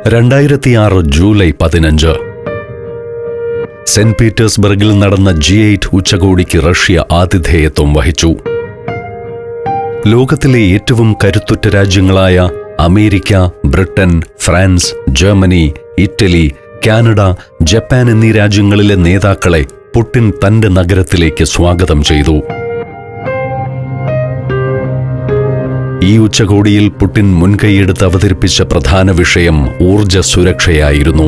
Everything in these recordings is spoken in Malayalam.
2006 ജൂലൈ 15 സെന്റ് പീറ്റേഴ്സ്ബർഗിൽ നടന്ന G8 ഉച്ചകോടിക്ക് റഷ്യ ആതിഥേയത്വം വഹിച്ചു. ലോകത്തിലെ ഏറ്റവും കരുത്തുറ്റ രാജ്യങ്ങളായ America, Britain, France, Germany, Italy, Canada, Japan എന്നീ രാജ്യങ്ങളിലെ നേതാക്കളെ പുടിൻ തന്റെ നഗരത്തിലേക്ക് സ്വാഗതം ചെയ്തു. ഈ ഉച്ചകോടിയിൽ പുടിൻ മുൻകൈയെടുത്ത് അവതരിപ്പിച്ച പ്രധാന വിഷയം ഊർജ്ജ സുരക്ഷയായിരുന്നു.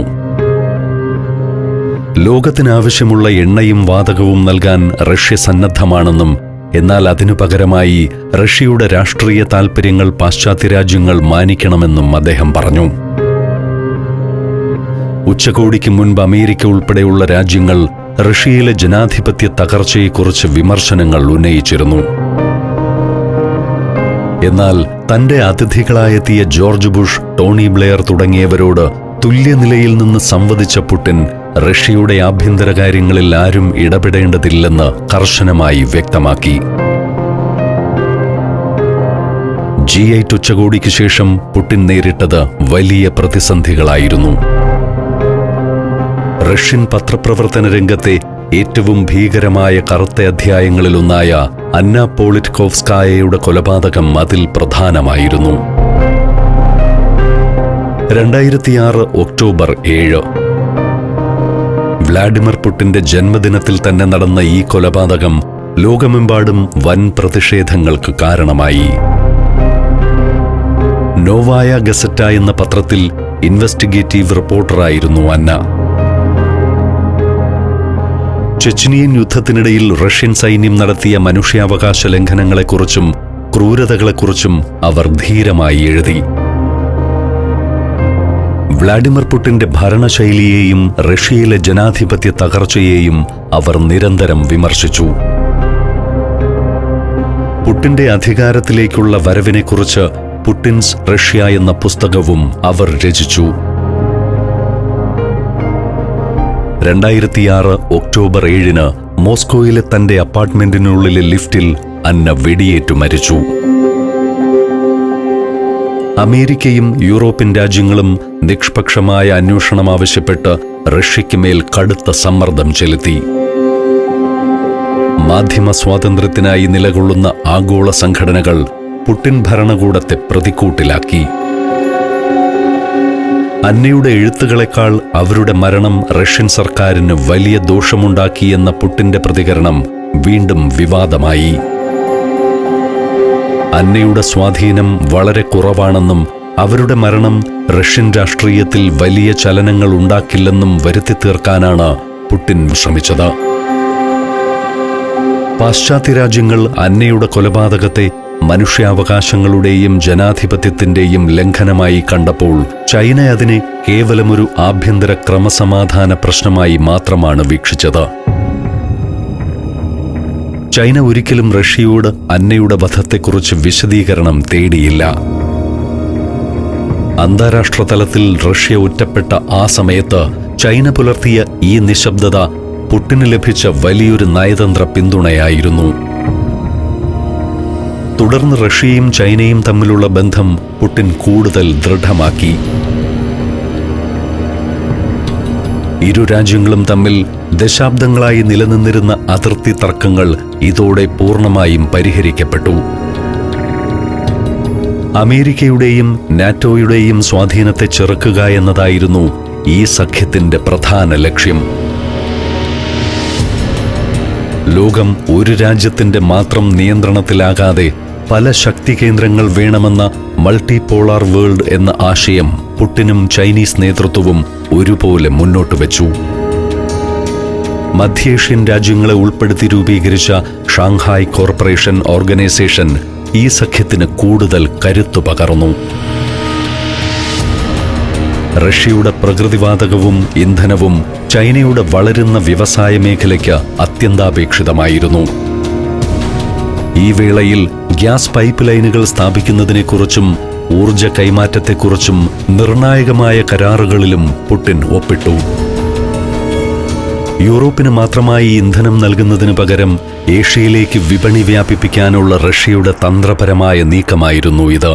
ലോകത്തിനാവശ്യമുള്ള എണ്ണയും വാതകവും നൽകാൻ റഷ്യ സന്നദ്ധമാണെന്നും, എന്നാൽ അതിനു പകരമായി റഷ്യയുടെ രാഷ്ട്രീയ താൽപര്യങ്ങൾ പാശ്ചാത്യ രാജ്യങ്ങൾ മാനിക്കണമെന്നും അദ്ദേഹം പറഞ്ഞു. ഉച്ചകോടിക്ക് മുൻപ് അമേരിക്ക ഉൾപ്പെടെയുള്ള രാജ്യങ്ങൾ റഷ്യയിലെ ജനാധിപത്യ തകർച്ചയെക്കുറിച്ച് വിമർശനങ്ങൾ ഉന്നയിച്ചിരുന്നു. എന്നാൽ തന്റെ അതിഥികളായെത്തിയ ജോർജ് ബുഷ്, ടോണി ബ്ലെയർ തുടങ്ങിയവരോട് തുല്യനിലയിൽ നിന്ന് സംവദിച്ച പുടിൻ റഷ്യയുടെ ആഭ്യന്തര കാര്യങ്ങളിൽ ആരും ഇടപെടേണ്ടതില്ലെന്ന് കർശനമായി വ്യക്തമാക്കി. G8 ഉച്ചകോടിക്ക് ശേഷം പുടിൻ നേരിട്ടത് വലിയ പ്രതിസന്ധികളായിരുന്നു. റഷ്യൻ പത്രപ്രവർത്തന രംഗത്തെ ഏറ്റവും ഭീകരമായ കറുത്ത അധ്യായങ്ങളിലൊന്നായ അന്ന പോളിറ്റ്കോവ്സ്കായയുടെ കൊലപാതകം അതിൽ പ്രധാനമായിരുന്നു. 2006 ഒക്ടോബർ 7 വ്ളാഡിമിർ പുടിന്റെ ജന്മദിനത്തിൽ തന്നെ നടന്ന ഈ കൊലപാതകം ലോകമെമ്പാടും വൻ പ്രതിഷേധങ്ങൾക്ക് കാരണമായി. നോവായ ഗസറ്റ എന്ന പത്രത്തിൽ ഇൻവെസ്റ്റിഗേറ്റീവ് റിപ്പോർട്ടറായിരുന്നു അന്ന. ചെച്നിയൻ യുദ്ധത്തിനിടയിൽ റഷ്യൻ സൈന്യം നടത്തിയ മനുഷ്യാവകാശ ലംഘനങ്ങളെക്കുറിച്ചും ക്രൂരതകളെക്കുറിച്ചും അവർ ധീരമായി എഴുതി. വ്ളാഡിമിർ പുടിന്റെ ഭരണശൈലിയെയും റഷ്യയിലെ ജനാധിപത്യ തകർച്ചയെയും അവർ നിരന്തരം വിമർശിച്ചു. പുടിന്റെ അധികാരത്തിലേക്കുള്ള വരവിനെക്കുറിച്ച് പുടിൻസ് റഷ്യ എന്ന പുസ്തകവും അവർ രചിച്ചു. 2006 ഒക്ടോബർ 7 മോസ്കോയിലെ തന്റെ അപ്പാർട്ട്മെന്റിനുള്ളിലെ ലിഫ്റ്റിൽ അന്ന വെടിയേറ്റു മരിച്ചു. അമേരിക്കയും യൂറോപ്യൻ രാജ്യങ്ങളും നിഷ്പക്ഷമായ അന്വേഷണം ആവശ്യപ്പെട്ട് റഷ്യയ്ക്ക് മേൽ കടുത്ത സമ്മർദ്ദം ചെലുത്തി. മാധ്യമ സ്വാതന്ത്ര്യത്തിനായി നിലകൊള്ളുന്ന ആഗോള സംഘടനകൾ പുടിൻ ഭരണകൂടത്തെ പ്രതിക്കൂട്ടിലാക്കി. അന്നയുടെ എഴുത്തുകളെക്കാൾ അവരുടെ മരണം റഷ്യൻ സർക്കാരിന് വലിയ ദോഷമുണ്ടാക്കിയെന്ന പുടിന്റെ പ്രതികരണം വീണ്ടും വിവാദമായി. അന്നയുടെ സ്വാധീനം വളരെ കുറവാണെന്നും അവരുടെ മരണം റഷ്യൻ രാഷ്ട്രീയത്തിൽ വലിയ ചലനങ്ങൾ ഉണ്ടാക്കില്ലെന്നും വരുത്തി തീർക്കാനാണ് പുടിൻ ശ്രമിച്ചത്. പാശ്ചാത്യ രാജ്യങ്ങൾ അന്നയുടെ കൊലപാതകത്തെ മനുഷ്യാവകാശങ്ങളുടെയും ജനാധിപത്യത്തിന്റെയും ലംഘനമായി കണ്ടപ്പോൾ ചൈന അതിനെ കേവലമൊരു ആഭ്യന്തര ക്രമസമാധാന പ്രശ്നമായി മാത്രമാണ് വീക്ഷിച്ചത്. ചൈന ഒരിക്കലും റഷ്യയോട് അന്നയുടെ വധത്തെക്കുറിച്ച് വിശദീകരണം തേടിയില്ല. അന്താരാഷ്ട്ര തലത്തിൽ റഷ്യ ഒറ്റപ്പെട്ട ആ സമയത്ത് ചൈന പുലർത്തിയ ഈ നിശബ്ദത പുടിന് ലഭിച്ച വലിയൊരു നയതന്ത്ര പിന്തുണയായിരുന്നു. തുടർന്ന് റഷ്യയും ചൈനയും തമ്മിലുള്ള ബന്ധം പുടിൻ കൂടുതൽ ദൃഢമാക്കി. ഇരു രാജ്യങ്ങളും തമ്മിൽ ദശാബ്ദങ്ങളായി നിലനിന്നിരുന്ന അതിർത്തി തർക്കങ്ങൾ ഇതോടെ പൂർണ്ണമായും പരിഹരിക്കപ്പെട്ടു. അമേരിക്കയുടെയും നാറ്റോയുടെയും സ്വാധീനത്തെ ചെറുക്കുക എന്നതായിരുന്നു ഈ സഖ്യത്തിന്റെ പ്രധാന ലക്ഷ്യം. ലോകം ഒരു രാജ്യത്തിന്റെ മാത്രം നിയന്ത്രണത്തിലാകാതെ പല ശക്തി കേന്ദ്രങ്ങൾ വേണമെന്ന മൾട്ടിപോളാർ വേൾഡ് എന്ന ആശയം പുടിനും ചൈനീസ് നേതൃത്വവും ഒരുപോലെ മുന്നോട്ട് വെച്ചു. മധ്യേഷ്യൻ രാജ്യങ്ങളെ ഉൾപ്പെടുത്തി രൂപീകരിച്ച ഷാങ്ഹായ് കോർപ്പറേഷൻ ഓർഗനൈസേഷൻ ഈ സഖ്യത്തിന് കൂടുതൽ കരുത്തു പകർന്നു. റഷ്യയുടെ പ്രകൃതിവാതകവും ഇന്ധനവും ചൈനയുടെ വളരുന്ന വ്യവസായ മേഖലയ്ക്ക് അത്യന്താപേക്ഷിതമായിരുന്നു. ഈ വേളയിൽ ഗ്യാസ് പൈപ്പ് ലൈനുകൾ സ്ഥാപിക്കുന്നതിനെക്കുറിച്ചും ഊർജ കൈമാറ്റത്തെക്കുറിച്ചും നിർണായകമായ കരാറുകളിലും പുടിൻ ഒപ്പിട്ടു. യൂറോപ്പിന് മാത്രമായി ഇന്ധനം നൽകുന്നതിന് പകരം ഏഷ്യയിലേക്ക് വിപണി വ്യാപിപ്പിക്കാനുള്ള റഷ്യയുടെ തന്ത്രപരമായ നീക്കമായിരുന്നു ഇത്.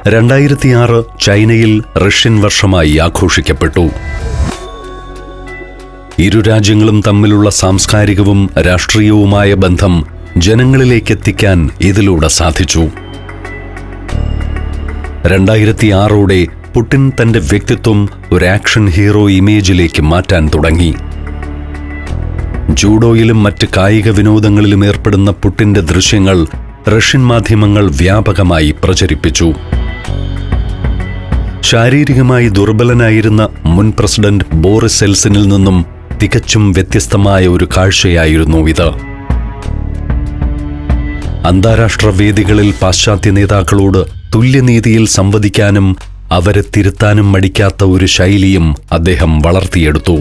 2006 ചൈനയിൽ റഷ്യൻ വർഷമായി ആഘോഷിക്കപ്പെട്ടു. ഇരു രാജ്യങ്ങളും തമ്മിലുള്ള സാംസ്കാരികവും രാഷ്ട്രീയവുമായ ബന്ധം ജനങ്ങളിലേക്കെത്തിക്കാൻ ഇതിലൂടെ സാധിച്ചു. 2006 പുടിൻ തന്റെ വ്യക്തിത്വം ഒരു ആക്ഷൻ ഹീറോ ഇമേജിലേക്ക് മാറ്റാൻ തുടങ്ങി. ജൂഡോയിലും മറ്റ് കായിക വിനോദങ്ങളിലും ഏർപ്പെടുന്ന പുടിന്റെ ദൃശ്യങ്ങൾ റഷ്യൻ മാധ്യമങ്ങൾ വ്യാപകമായി പ്രചരിപ്പിച്ചു. ശാരീരികമായി ദുർബലനായിരുന്ന മുൻ പ്രസിഡന്റ് ബോറിസ് എൽസിനിൽ നിന്നും തികച്ചും വ്യത്യസ്തമായ ഒരു കാഴ്ചയായിരുന്നു ഇത്. അന്താരാഷ്ട്ര വേദികളിൽ പാശ്ചാത്യ നേതാക്കളോട് തുല്യനീതിയിൽ സംവദിക്കാനും അവരെ തിരുത്താനും മടിക്കാത്ത ഒരു ശൈലിയും അദ്ദേഹം വളർത്തിയെടുത്തു.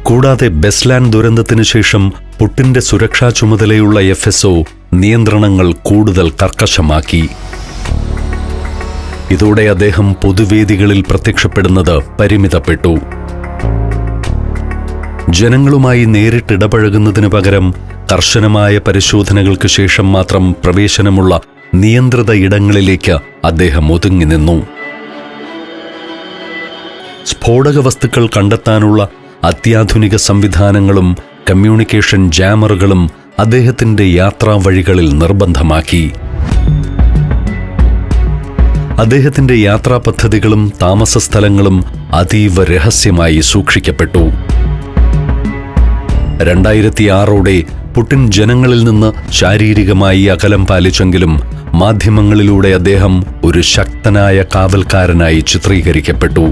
കൂടാതെ ബെസ്ലാൻ ദുരന്തത്തിനു ശേഷം പുടിന്റെ സുരക്ഷാ ചുമതലയുള്ള FSO നിയന്ത്രണങ്ങൾ കൂടുതൽ കർക്കശമാക്കി. ഇതോടെ അദ്ദേഹം പൊതുവേദികളിൽ പ്രത്യക്ഷപ്പെടുന്നത് പരിമിതപ്പെട്ടു. ജനങ്ങളുമായി നേരിട്ടിടപഴകുന്നതിനു പകരം കർശനമായ പരിശോധനകൾക്ക് ശേഷം മാത്രം പ്രവേശനമുള്ള നിയന്ത്രിത ഇടങ്ങളിലേക്ക് അദ്ദേഹം ഒതുങ്ങി നിന്നു. സ്ഫോടക വസ്തുക്കൾ കണ്ടെത്താനുള്ള അത്യാധുനിക സംവിധാനങ്ങളും കമ്മ്യൂണിക്കേഷൻ ജാമറുകളും അദ്ദേഹത്തിന്റെ യാത്രാവഴികളിൽ നിർബന്ധമാക്കി. അദ്ദേഹത്തിന്റെ യാത്രാ പദ്ധതികളും താമസ സ്ഥലങ്ങളും അതീവ രഹസ്യമായി സൂക്ഷിക്കപ്പെട്ടു. 2006 പുടിൻ ജനങ്ങളിൽ നിന്ന് ശാരീരികമായി അകലം പാലിച്ചെങ്കിലും മാധ്യമങ്ങളിലൂടെ അദ്ദേഹം ഒരു ശക്തനായ കാവൽക്കാരനായി ചിത്രീകരിക്കപ്പെട്ടു.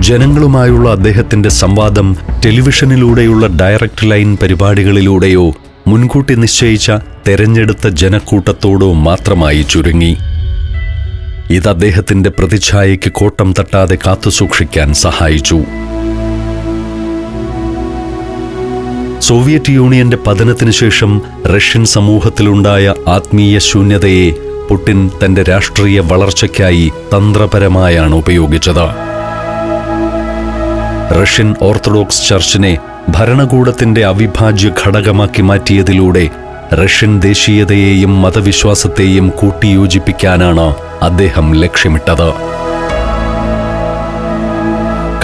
ജനങ്ങളുമായുള്ള അദ്ദേഹത്തിന്റെ സംവാദം ടെലിവിഷനിലൂടെയുള്ള ഡയറക്ട് ലൈൻ പരിപാടികളിലൂടെയോ മുൻകൂട്ടി നിശ്ചയിച്ച തെരഞ്ഞെടുത്ത ജനക്കൂട്ടത്തോടോ മാത്രമായി ചുരുങ്ങി. ഇത് അദ്ദേഹത്തിന്റെ പ്രതിച്ഛായയ്ക്ക് കോട്ടം തട്ടാതെ കാത്തുസൂക്ഷിക്കാൻ സഹായിച്ചു. സോവിയറ്റ് യൂണിയന്റെ പതനത്തിനു ശേഷം റഷ്യൻ സമൂഹത്തിലുണ്ടായ ആത്മീയ ശൂന്യതയെ പുടിൻ തന്റെ രാഷ്ട്രീയ വളർച്ചയ്ക്കായി തന്ത്രപരമായാണ് ഉപയോഗിച്ചത്. റഷ്യൻ ഓർത്തഡോക്സ് ചർച്ചിനെ ഭരണകൂടത്തിന്റെ അവിഭാജ്യ ഘടകമാക്കി മാറ്റിയതിലൂടെ റഷ്യൻ ദേശീയതയെയും മതവിശ്വാസത്തെയും കൂട്ടിയോജിപ്പിക്കാനാണ് അദ്ദേഹം ലക്ഷ്യമിട്ടത്.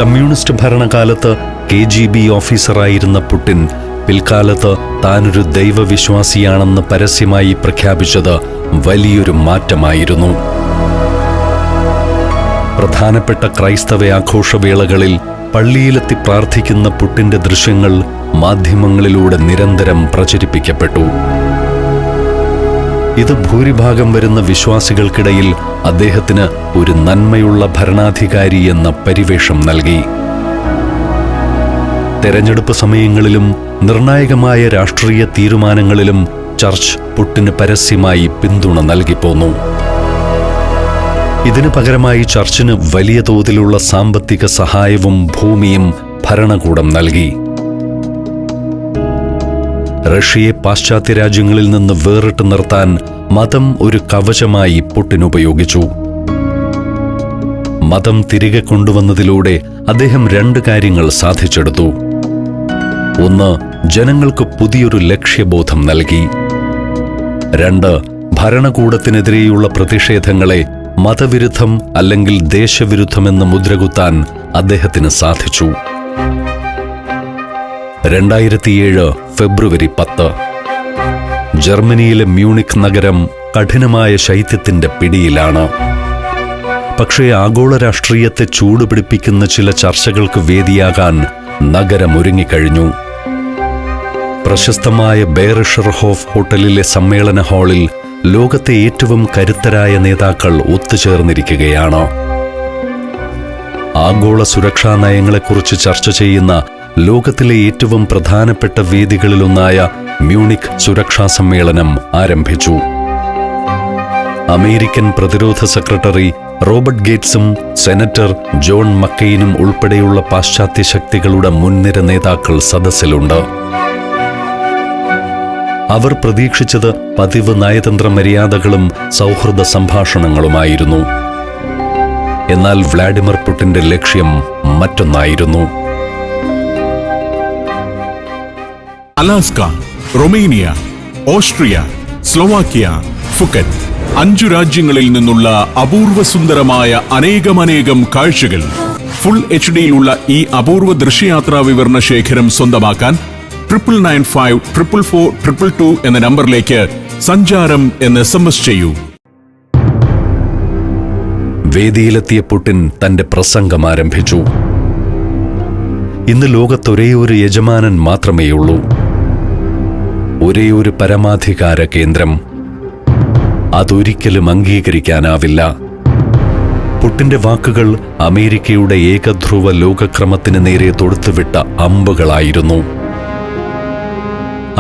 കമ്മ്യൂണിസ്റ്റ് ഭരണകാലത്ത് KGB ഓഫീസറായിരുന്ന പുടിൻ പിൽക്കാലത്ത് താനൊരു ദൈവവിശ്വാസിയാണെന്ന് പരസ്യമായി പ്രഖ്യാപിച്ചത് വലിയൊരു മാറ്റമായിരുന്നു. പ്രധാനപ്പെട്ട ക്രൈസ്തവ ആഘോഷവേളകളിൽ പള്ളിയിലെത്തി പ്രാർത്ഥിക്കുന്ന പുടിന്റെ ദൃശ്യങ്ങൾ മാധ്യമങ്ങളിലൂടെ നിരന്തരം പ്രചരിപ്പിക്കപ്പെട്ടു. ഇത് ഭൂരിഭാഗം വരുന്ന വിശ്വാസികൾക്കിടയിൽ അദ്ദേഹത്തിന് ഒരു നന്മയുള്ള ഭരണാധികാരി എന്ന പരിവേഷം നൽകി. തെരഞ്ഞെടുപ്പ് സമയങ്ങളിലും നിർണായകമായ രാഷ്ട്രീയ തീരുമാനങ്ങളിലും ചർച്ച് പുടിന് പരസ്യമായി പിന്തുണ നൽകിപ്പോന്നു. ഇതിനു പകരമായി ചർച്ചിന് വലിയ തോതിലുള്ള സാമ്പത്തിക സഹായവും ഭൂമിയും ഭരണകൂടം നൽകി. റഷ്യയെ പാശ്ചാത്യ രാജ്യങ്ങളിൽ നിന്ന് വേറിട്ട് നിർത്താൻ മതം ഒരു കവചമായി പുടിൻ ഉപയോഗിച്ചു. മതം തിരികെ കൊണ്ടുവന്നതിലൂടെ അദ്ദേഹം 2 കാര്യങ്ങൾ സാധിച്ചെടുത്തു. ഒന്ന്, ജനങ്ങൾക്ക് പുതിയൊരു ലക്ഷ്യബോധം നൽകി. 2, ഭരണകൂടത്തിനെതിരെയുള്ള പ്രതിഷേധങ്ങളെ മതവിരുദ്ധം അല്ലെങ്കിൽ ദേശവിരുദ്ധമെന്ന് മുദ്രകുത്താൻ അദ്ദേഹത്തിന് സാധിച്ചു. 2007 ഫെബ്രുവരി 10 ജർമ്മനിയിലെ മ്യൂണിക് നഗരം കഠിനമായ ശൈത്യത്തിന്റെ പിടിയിലാണ്. പക്ഷേ ആഗോള രാഷ്ട്രീയത്തെ ചൂടുപിടിപ്പിക്കുന്ന ചില ചർച്ചകൾക്ക് വേദിയാകാൻ നഗരം ഒരുങ്ങിക്കഴിഞ്ഞു. പ്രശസ്തമായ ബെയറിഷർഹോഫ് ഹോട്ടലിലെ സമ്മേളന ഹാളിൽ ലോകത്തെ ഏറ്റവും കരുത്തരായ നേതാക്കൾ ഒത്തുചേർന്നിരിക്കുകയാണ്. ആഗോള സുരക്ഷാ നയങ്ങളെക്കുറിച്ച് ചർച്ച ചെയ്യുന്ന ലോകത്തിലെ ഏറ്റവും പ്രധാനപ്പെട്ട വേദികളിലൊന്നായ മ്യൂണിക് സുരക്ഷാ സമ്മേളനം ആരംഭിച്ചു. അമേരിക്കൻ പ്രതിരോധ സെക്രട്ടറി റോബർട്ട് ഗേറ്റ്സും സെനറ്റർ ജോൺ മക്കെയിനും ഉൾപ്പെടെയുള്ള പാശ്ചാത്യ ശക്തികളുടെ മുൻനിര നേതാക്കൾ സദസ്സിലുണ്ട്. അവർ പ്രതീക്ഷിച്ചത് പതിവ് നയതന്ത്ര മര്യാദകളും സൗഹൃദ സംഭാഷണങ്ങളുമായിരുന്നു. എന്നാൽ വ്ളാഡിമിർ പുടിന്റെ ലക്ഷ്യം മറ്റൊന്നായിരുന്നു. Alaska, Romania, Austria, Slovakia, Phuket. 5 രാജ്യങ്ങളിൽ നിന്നുള്ള അപൂർവ സുന്ദരമായ അനേകം കാഴ്ചകൾ. ഫുൾ HD-യിലുള്ള ഈ അപൂർവ ദൃശ്യയാത്രാ വിവരണ ശേഖരം സ്വന്തമാക്കാൻ 99544422 എന്ന നമ്പറിലേക്ക് സഞ്ചാരം എന്ന് SMS ചെയ്യൂ. വേദിയിലെത്തിയ പുടിൻ തന്റെ പ്രസംഗം ആരംഭിച്ചു. ഇന്ന് ലോകത്തൊരേയൊരു യജമാനൻ മാത്രമേയുള്ളൂ, ഒരേയൊരു പരമാധികാര കേന്ദ്രം. അതൊരിക്കലും അംഗീകരിക്കാനാവില്ല. പുടിന്റെ വാക്കുകൾ അമേരിക്കയുടെ ഏകധ്രുവ ലോകക്രമത്തിന് നേരെ തൊടുത്തുവിട്ട അമ്പുകളായിരുന്നു.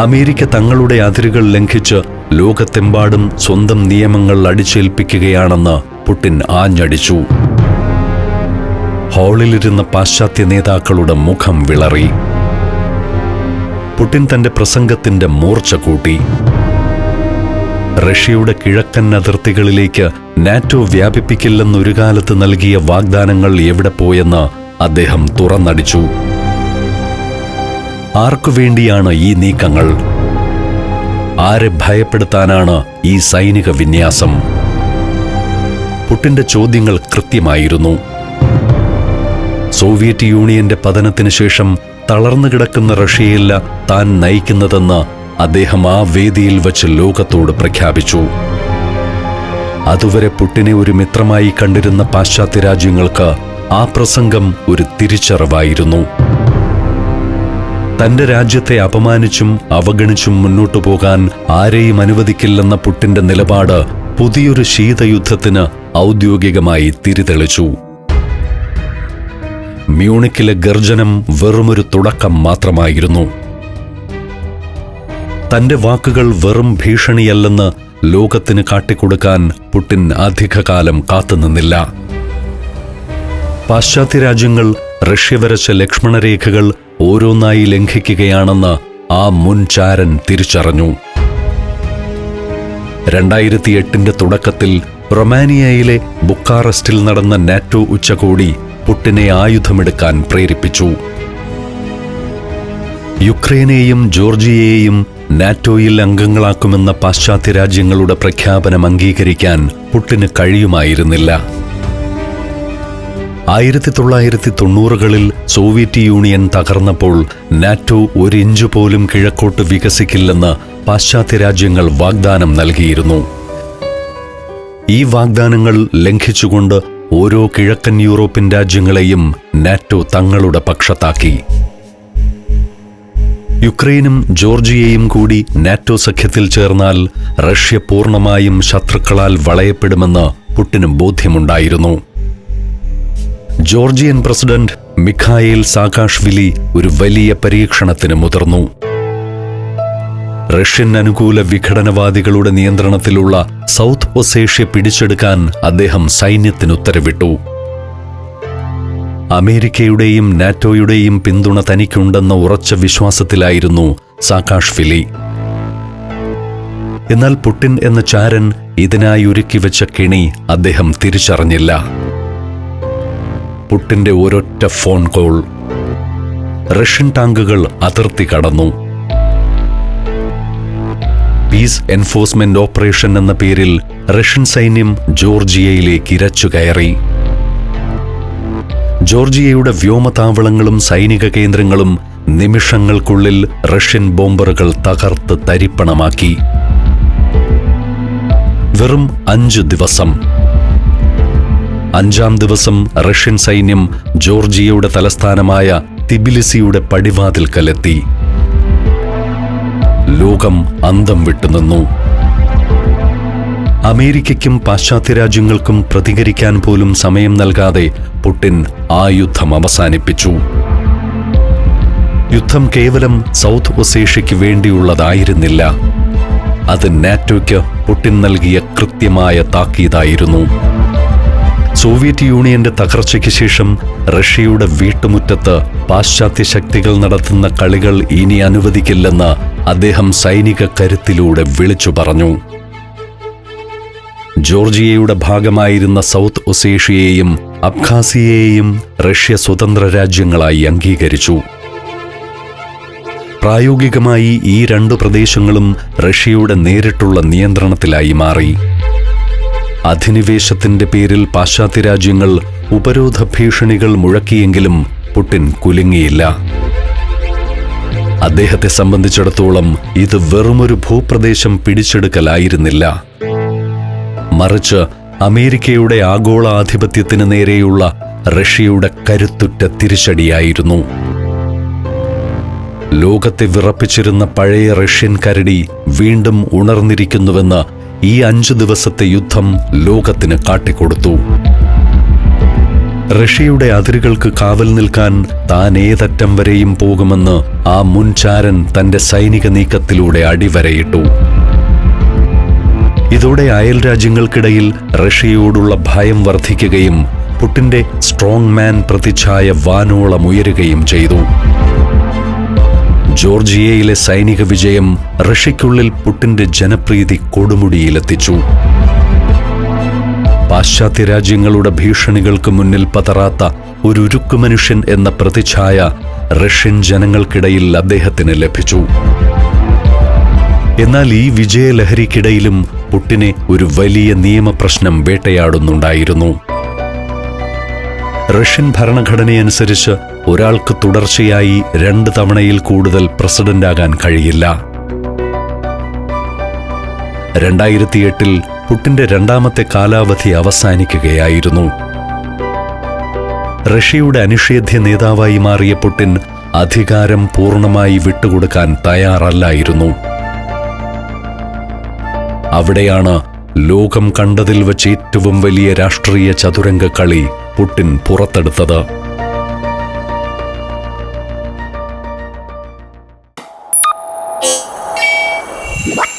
അമേരിക്ക തങ്ങളുടെ അതിരുകൾ ലംഘിച്ച് ലോകത്തെമ്പാടും സ്വന്തം നിയമങ്ങൾ അടിച്ചേൽപ്പിക്കുകയാണെന്ന് പുടിൻ ആഞ്ഞടിച്ചു. ഹാളിലിരുന്ന പാശ്ചാത്യ നേതാക്കളുടെ മുഖം വിളറി. പുടിൻ തന്റെ പ്രസംഗത്തിന്റെ മൂർച്ച കൂട്ടി. റഷ്യയുടെ കിഴക്കൻ അതിർത്തികളിലേക്ക് നാറ്റോ വ്യാപിപ്പിക്കില്ലെന്നൊരു കാലത്ത് നൽകിയ വാഗ്ദാനങ്ങൾ എവിടെ പോയെന്ന് അദ്ദേഹം തുറന്നടിച്ചു. ആർക്കുവേണ്ടിയാണ് ഈ നീക്കങ്ങൾ? ആരെ ഭയപ്പെടുത്താനാണ് ഈ സൈനിക വിന്യാസം? പുടിന്റെ ചോദ്യങ്ങൾ കൃത്യമായിരുന്നു. സോവിയറ്റ് യൂണിയന്റെ പതനത്തിന് ശേഷം തളർന്നു കിടക്കുന്ന റഷ്യയല്ല താൻ നയിക്കുന്നതെന്ന് അദ്ദേഹം ആ വേദിയിൽ വച്ച് ലോകത്തോട് പ്രഖ്യാപിച്ചു. അതുവരെ പുടിനെ ഒരു മിത്രമായി കണ്ടിരുന്ന പാശ്ചാത്യ രാജ്യങ്ങൾക്ക് ആ പ്രസംഗം ഒരു തിരിച്ചറിവായിരുന്നു. തന്റെ രാജ്യത്തെ അപമാനിച്ചും അവഗണിച്ചും മുന്നോട്ടു പോകാൻ ആരെയും അനുവദിക്കില്ലെന്ന പുടിന്റെ നിലപാട് പുതിയൊരു ശീതയുദ്ധത്തിന് ഔദ്യോഗികമായി തിരിതെളിച്ചു. മ്യൂണിക്കിലെ ഗർജനം വെറുമൊരു തുടക്കം മാത്രമായിരുന്നു. തന്റെ വാക്കുകൾ വെറും ഭീഷണിയല്ലെന്ന് ലോകത്തിന് കാട്ടിക്കൊടുക്കാൻ പുടിൻ അധികകാലം കാത്തുനിന്നില്ല. പാശ്ചാത്യ രാജ്യങ്ങൾ റഷ്യ വരച്ച ലക്ഷ്മണരേഖകൾ ഓരോന്നായി ലംഘിക്കുകയാണെന്ന് ആ മുൻ ചാരൻ തിരിച്ചറിഞ്ഞു. 2008 തുടക്കത്തിൽ റൊമാനിയയിലെ ബുക്കാറസ്റ്റിൽ നടന്ന നാറ്റോ ഉച്ചകോടി പുടിനെ ആയുധമെടുക്കാൻ പ്രേരിപ്പിച്ചു. യുക്രൈനെയും ജോർജിയയെയും നാറ്റോയിൽ അംഗങ്ങളാക്കുമെന്ന പാശ്ചാത്യ രാജ്യങ്ങളുടെ പ്രഖ്യാപനം അംഗീകരിക്കാൻ പുടിന് കഴിയുമായിരുന്നില്ല. 1990കളിൽ സോവിയറ്റ് യൂണിയൻ തകർന്നപ്പോൾ നാറ്റോ 1 ഇഞ്ച് പോലും കിഴക്കോട്ട് വികസിക്കില്ലെന്ന് പാശ്ചാത്യ രാജ്യങ്ങൾ വാഗ്ദാനം നൽകിയിരുന്നു. ഈ വാഗ്ദാനങ്ങൾ ലംഘിച്ചുകൊണ്ട് ഓരോ കിഴക്കൻ യൂറോപ്യൻ രാജ്യങ്ങളെയും നാറ്റോ തങ്ങളുടെ പക്ഷത്താക്കി. യുക്രൈനും ജോർജിയയും കൂടി നാറ്റോ സഖ്യത്തിൽ ചേർന്നാൽ റഷ്യ പൂർണ്ണമായും ശത്രുക്കളാൽ വളയപ്പെടുമെന്ന് പുടിന് ബോധ്യമുണ്ടായിരുന്നു. ജോർജിയൻ പ്രസിഡന്റ് മിഖായേൽ സാകാഷ്വിലി ഒരു വലിയ പരീക്ഷണത്തിന് മുതിർന്നു. റഷ്യൻ അനുകൂല വിഘടനവാദികളുടെ നിയന്ത്രണത്തിലുള്ള സൗത്ത് ഒസേഷ്യ പിടിച്ചെടുക്കാൻ അദ്ദേഹം സൈന്യത്തിന് ഉത്തരവിട്ടു. അമേരിക്കയുടെയും നാറ്റോയുടെയും പിന്തുണ തനിക്കുണ്ടെന്ന ഉറച്ച വിശ്വാസത്തിലായിരുന്നു സാകാഷ്വിലി. എന്നാൽ പുടിൻ എന്ന ചാരൻ ഇതിനായി ഒരുക്കിവെച്ച കെണി അദ്ദേഹം തിരിച്ചറിഞ്ഞില്ല. പുടിന്റെ ഒരൊറ്റ ഫോൺ കോൾ. റഷ്യൻ ടാങ്കുകൾ അതിർത്തി കടന്നു. പീസ് എൻഫോഴ്സ്മെന്റ് ഓപ്പറേഷൻ എന്ന പേരിൽ റഷ്യൻ സൈന്യം ജോർജിയയിലേക്ക് ഇരച്ചുകയറി. ജോർജിയയുടെ വ്യോമതാവളങ്ങളും സൈനിക കേന്ദ്രങ്ങളും നിമിഷങ്ങൾക്കുള്ളിൽ റഷ്യൻ ബോംബറുകൾ തകർത്ത് തരിപ്പണമാക്കി. വെറും 5 ദിവസം. 5-ാം ദിവസം റഷ്യൻ സൈന്യം ജോർജിയയുടെ തലസ്ഥാനമായ തിബിലിസിയുടെ പടിവാതിൽക്കലെത്തി. ലോകം അന്തം വിട്ടുനിന്നു. അമേരിക്കയ്ക്കും പാശ്ചാത്യ രാജ്യങ്ങൾക്കും പ്രതികരിക്കാൻ പോലും സമയം നൽകാതെ പുടിൻ ആ യുദ്ധം അവസാനിപ്പിച്ചു. യുദ്ധം കേവലം സൗത്ത് ഒസേഷ്യയ്ക്ക് വേണ്ടിയുള്ളതായിരുന്നില്ല. അത് നാറ്റോയ്ക്ക് പുടിൻ നൽകിയ കൃത്യമായ താക്കീതായിരുന്നു. സോവിയറ്റ് യൂണിയന്റെ തകർച്ചയ്ക്ക് ശേഷം റഷ്യയുടെ വീട്ടുമുറ്റത്ത് പാശ്ചാത്യ ശക്തികൾ നടത്തുന്ന കളികൾ ഇനി അനുവദിക്കില്ലെന്ന് അദ്ദേഹം സൈനിക കരുത്തിലൂടെ വിളിച്ചു പറഞ്ഞു. ജോർജിയയുടെ ഭാഗമായിരുന്ന സൗത്ത് ഒസേഷ്യയെയും അബ്ഖാസിയയെയും റഷ്യ സ്വതന്ത്ര രാജ്യങ്ങളായി അംഗീകരിച്ചു. പ്രായോഗികമായി ഈ രണ്ടു പ്രദേശങ്ങളും റഷ്യയുടെ നേരിട്ടുള്ള നിയന്ത്രണത്തിലായി മാറി. അധിനിവേശത്തിന്റെ പേരിൽ പാശ്ചാത്യ രാജ്യങ്ങൾ ഉപരോധ ഭീഷണികൾ മുഴക്കിയെങ്കിലും പുടിൻ കുലുങ്ങിയില്ല. അദ്ദേഹത്തെ സംബന്ധിച്ചിടത്തോളം ഇത് വെറുമൊരു ഭൂപ്രദേശം പിടിച്ചെടുക്കലായിരുന്നില്ല, മറിച്ച് അമേരിക്കയുടെ ആഗോള ആധിപത്യത്തിന് നേരെയുള്ള റഷ്യയുടെ കരുത്തുറ്റ തിരിച്ചടിയായിരുന്നു. ലോകത്തെ വിറപ്പിച്ചിരുന്ന പഴയ റഷ്യൻ കരടി വീണ്ടും ഉണർന്നിരിക്കുന്നുവെന്ന് ഈ 5 ദിവസത്തെ യുദ്ധം ലോകത്തിന് കാട്ടിക്കൊടുത്തു. റഷ്യയുടെ അതിരുകൾക്ക് കാവൽ നിൽക്കാൻ താൻ ഏതറ്റം വരെയും പോകുമെന്ന് ആ മുൻചാരൻ തന്റെ സൈനിക നീക്കത്തിലൂടെ അടിവരയിട്ടു. ഇതോടെ അയൽ രാജ്യങ്ങൾക്കിടയിൽ റഷ്യയോടുള്ള ഭയം വർദ്ധിക്കുകയും പുടിന്റെ സ്ട്രോങ് മാൻ പ്രതിച്ഛായ വാനോളം ഉയരുകയും ചെയ്തു. ജോർജിയയിലെ സൈനിക വിജയം റഷ്യയ്ക്കുള്ളിൽ പുടിന്റെ ജനപ്രീതി കൊടുമുടിയിലെത്തിച്ചു. പാശ്ചാത്യ രാജ്യങ്ങളുടെ ഭീഷണികൾക്ക് മുന്നിൽ പതറാത്ത ഒരു ഉരുക്കു മനുഷ്യൻ എന്ന പ്രതിച്ഛായ റഷ്യൻ ജനങ്ങൾക്കിടയിൽ അദ്ദേഹത്തിന് ലഭിച്ചു. എന്നാൽ ഈ വിജയലഹരിക്കിടയിലും പുടിനെ ഒരു വലിയ നിയമപ്രശ്നം വേട്ടയാടുന്നുണ്ടായിരുന്നു. റഷ്യൻ ഭരണഘടനയനുസരിച്ച് ഒരാൾക്ക് തുടർച്ചയായി 2 തവണയിൽ കൂടുതൽ പ്രസിഡന്റാകാൻ കഴിയില്ല. 2008 പുടിന്റെ 2ാമത്തെ കാലാവധി അവസാനിക്കുകയായിരുന്നു. റഷ്യയുടെ അനിഷേധ്യ നേതാവായി മാറിയ പുടിൻ അധികാരം പൂർണ്ണമായി വിട്ടുകൊടുക്കാൻ തയ്യാറല്ലായിരുന്നു. അവിടെയാണ് ലോകം കണ്ടതിൽ വച്ച് ഏറ്റവും വലിയ രാഷ്ട്രീയ ചതുരംഗ കളി പുടിൻ പുറത്തെടുത്തത്. What?